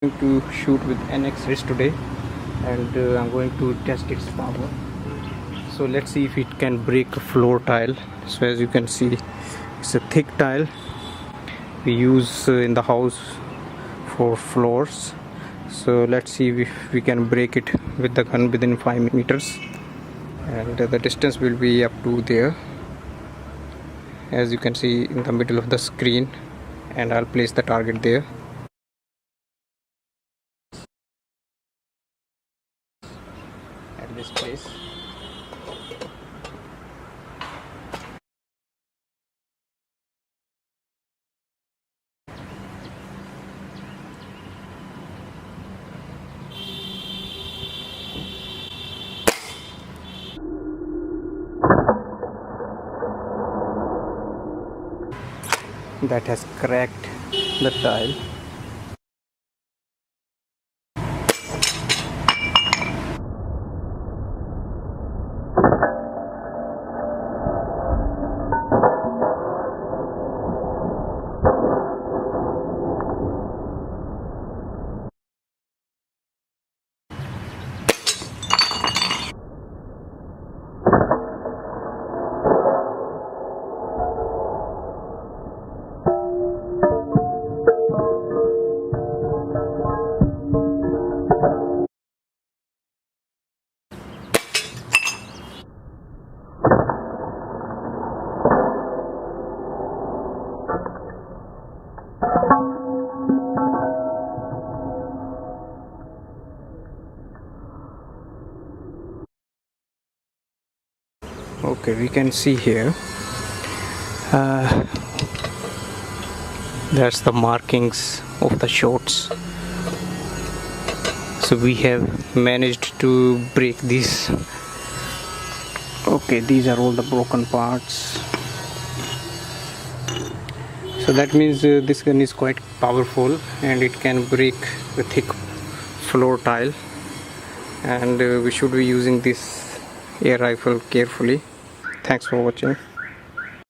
Going to shoot with NX100 today, and I'm going to test its power. So let's see if it can break a floor tile. So as you can see, it's a thick tile we use in the house for floors. So let's see if we can break it with the gun within 5 meters, and the distance will be up to there, as you can see in the middle of the screen, and I'll place the target there. At this place. That has cracked the tile. Okay, we can see here that's the markings of the shots. So we have managed to break these. Okay, these are all the broken parts. So that means this gun is quite powerful and it can break the thick floor tile, and we should be using this air rifle carefully. Thanks for watching.